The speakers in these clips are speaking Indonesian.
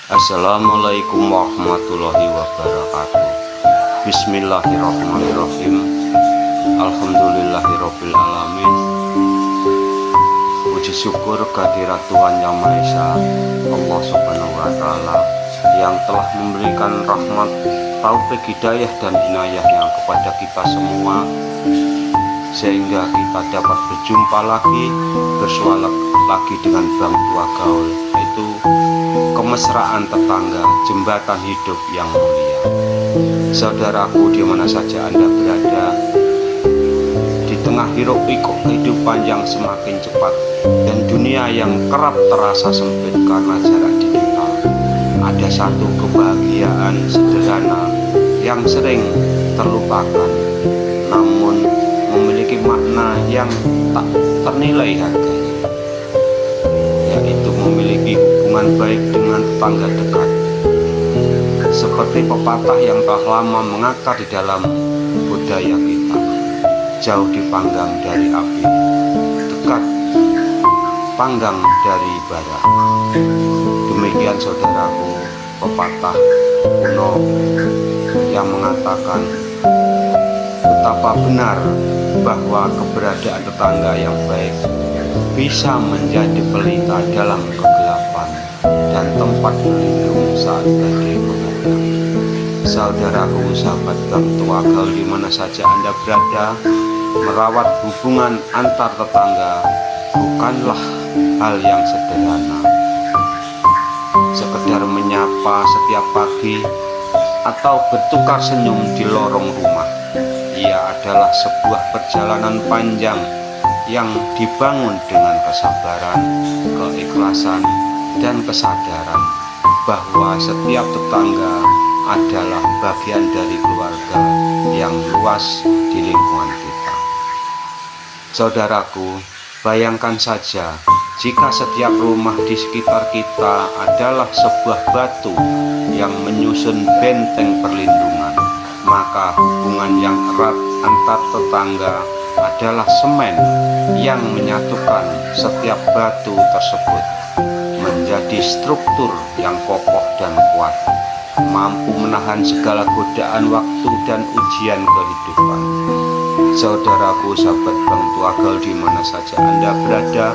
Assalamualaikum warahmatullahi wabarakatuh. Bismillahirrahmanirrahim. Alhamdulillahirabbil alamin. Puji syukur kehadirat Tuhan Yang Maha Esa, Allah Subhanahu wa taala, yang telah memberikan rahmat, taufik, hidayah dan inayahnya kepada kita semua, sehingga kita dapat berjumpa lagi, bersuara lagi dengan Bang Tua Gaul, yaitu kemesraan tetangga, jembatan hidup yang mulia. Saudaraku, di mana saja Anda berada, di tengah hiruk pikuk kehidupan yang semakin cepat dan dunia yang kerap terasa sempit karena jarak digital, ada satu kebahagiaan sederhana yang sering terlupakan, namun memiliki makna yang tak ternilai harganya, yaitu memiliki hubungan baik dengan tetangga dekat. Seperti pepatah yang telah lama mengakar di dalam budaya kita, jauh dipanggang dari api, dekat panggang dari bara. Demikian saudaraku, pepatah kuno yang mengatakan betapa benar bahwa keberadaan tetangga yang baik bisa menjadi pelita dalam kegelapan dan tempat berlindung saat badai menghadang. Saudaraku, sahabat Bang Tua Gaul, di mana saja Anda berada, merawat hubungan antar tetangga bukanlah hal yang sederhana. Sekedar menyapa setiap pagi atau bertukar senyum di lorong rumah, ia adalah sebuah perjalanan panjang yang dibangun dengan kesabaran, keikhlasan, dan kesadaran bahwa setiap tetangga adalah bagian dari keluarga yang luas di lingkungan kita. Saudaraku, bayangkan saja jika setiap rumah di sekitar kita adalah sebuah batu yang menyusun benteng perlindungan, maka hubungan yang erat antar tetangga adalah semen yang menyatukan setiap batu tersebut menjadi struktur yang kokoh dan kuat, mampu menahan segala godaan waktu dan ujian kehidupan. Saudaraku, sahabat Bang Tua Gaul, di mana saja Anda berada,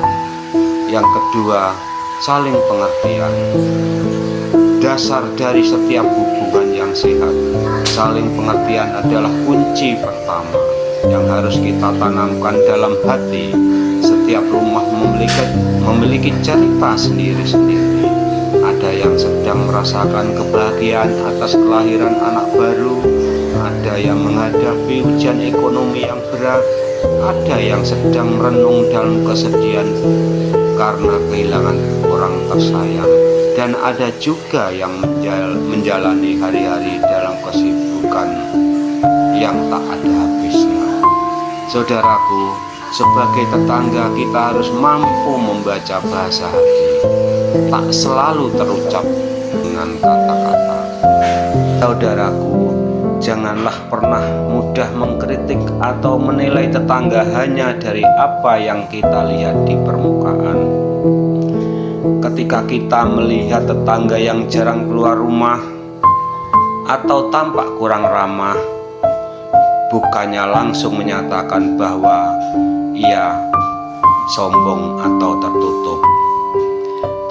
yang kedua, saling pengertian. Dasar dari setiap hubungan yang sehat, saling pengertian adalah kunci pertama yang harus kita tanamkan dalam hati. Setiap rumah memiliki cerita sendiri-sendiri. Ada yang sedang merasakan kebahagiaan atas kelahiran anak baru, ada yang menghadapi ujian ekonomi yang berat, ada yang sedang merenung dalam kesedihan karena kehilangan orang tersayang, dan ada juga yang menjalani hari-hari dalam kesibukan yang tak ada habisnya. Saudaraku, sebagai tetangga kita harus mampu membaca bahasa hati, tak selalu terucap dengan kata-kata. Saudaraku, janganlah pernah mudah mengkritik atau menilai tetangga hanya dari apa yang kita lihat di permukaan. Ketika kita melihat tetangga yang jarang keluar rumah atau tampak kurang ramah, bukannya langsung menyatakan bahwa ia sombong atau tertutup.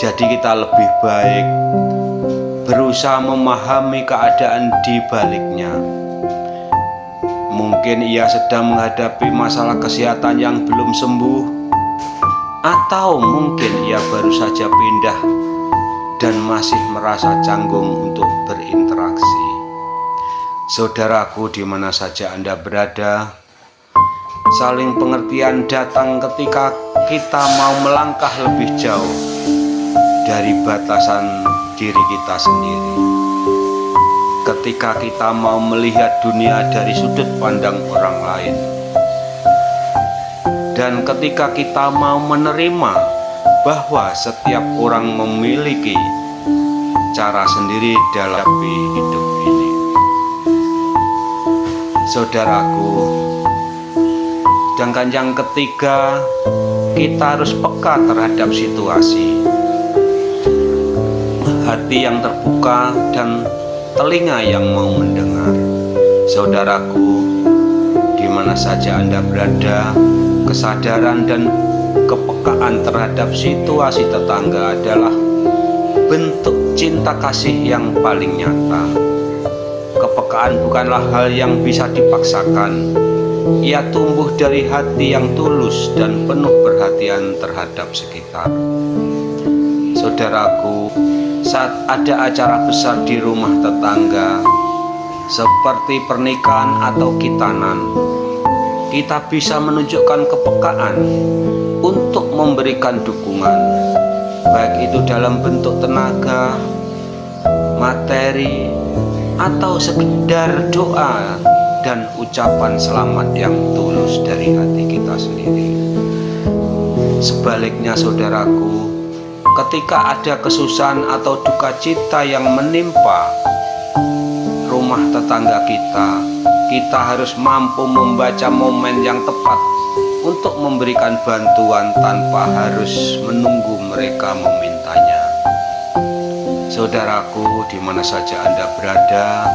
Jadi kita lebih baik berusaha memahami keadaan di baliknya. Mungkin ia sedang menghadapi masalah kesehatan yang belum sembuh, atau mungkin ia baru saja pindah dan masih merasa canggung untuk berinteraksi. Saudaraku, di mana saja Anda berada, saling pengertian datang ketika kita mau melangkah lebih jauh dari batasan diri kita sendiri. Ketika kita mau melihat dunia dari sudut pandang orang lain, dan ketika kita mau menerima bahwa setiap orang memiliki cara sendiri dalam hidup ini. Saudaraku, sedangkan yang ketiga, kita harus peka terhadap situasi. hati yang terbuka dan telinga yang mau mendengar. Saudaraku, di mana saja Anda berada, kesadaran dan kepekaan terhadap situasi tetangga adalah bentuk cinta kasih yang paling nyata. Kepekaan bukanlah hal yang bisa dipaksakan. Ia tumbuh dari hati yang tulus dan penuh perhatian terhadap sekitar. Saudaraku, saat ada acara besar di rumah tetangga, seperti pernikahan atau khitanan, kita bisa menunjukkan kepekaan untuk memberikan dukungan, baik itu dalam bentuk tenaga, materi, atau sekedar doa dan ucapan selamat yang tulus dari hati kita sendiri. Sebaliknya saudaraku, ketika ada kesusahan atau duka cita yang menimpa rumah tetangga kita harus mampu membaca momen yang tepat untuk memberikan bantuan tanpa harus menunggu mereka memintanya. Saudaraku, di mana saja Anda berada,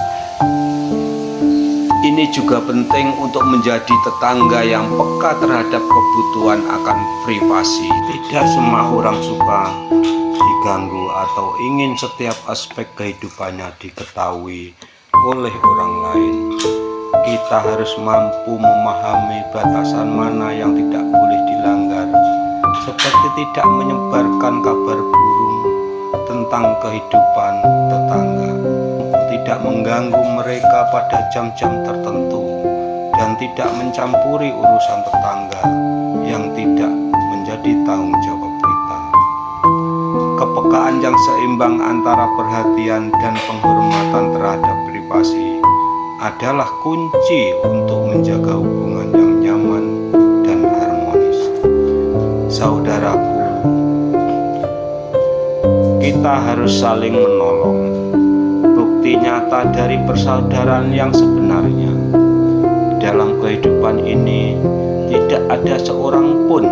ini juga penting untuk menjadi tetangga yang peka terhadap kebutuhan akan privasi. Tidak semua orang suka diganggu atau ingin setiap aspek kehidupannya diketahui oleh orang lain. Kita harus mampu memahami batasan mana yang tidak boleh dilanggar, seperti tidak menyebarkan kabar burung tentang kehidupan tetangga, tidak mengganggu mereka pada jam-jam tertentu, dan tidak mencampuri urusan tetangga yang tidak menjadi tanggung jawab kita. Kepekaan yang seimbang antara perhatian dan penghormatan terhadap privasi adalah kunci untuk menjaga hubungan yang nyaman dan harmonis. Saudaraku, kita harus saling menolong. Bukti nyata dari persaudaraan yang sebenarnya. Dalam kehidupan ini, tidak ada seorang pun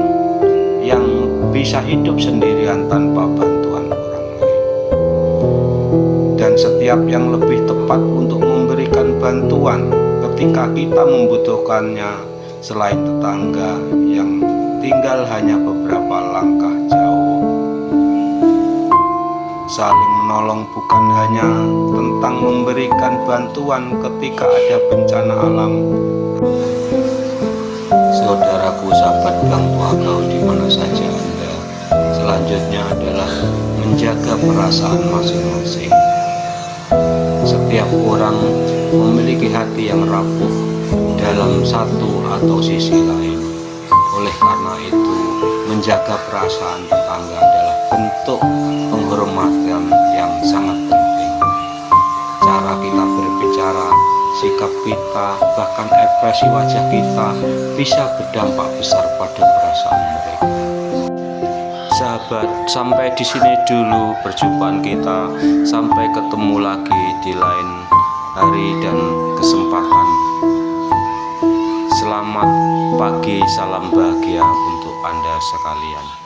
yang bisa hidup sendirian tanpa bantuan orang lain. Dan setiap yang lebih tepat untuk memberikan bantuan ketika kita membutuhkannya selain tetangga yang tinggal hanya beberapa langkah jauh. Saling menolong bukan hanya tentang memberikan bantuan ketika ada bencana alam. Saudaraku, sahabat Gang Tua Kau, di mana saja Anda, selanjutnya adalah menjaga perasaan masing-masing. Setiap orang memiliki hati yang rapuh dalam satu atau sisi lain. Oleh karena itu, menjaga perasaan tetangga adalah bentuk penghormatan yang sangat penting. Cara kita berbicara, sikap kita, bahkan ekspresi wajah kita bisa berdampak besar pada perasaan mereka. Sahabat, sampai di sini dulu perjumpaan kita. Sampai ketemu lagi di lain hari dan kesempatan. Selamat pagi, salam bahagia untuk Anda sekalian.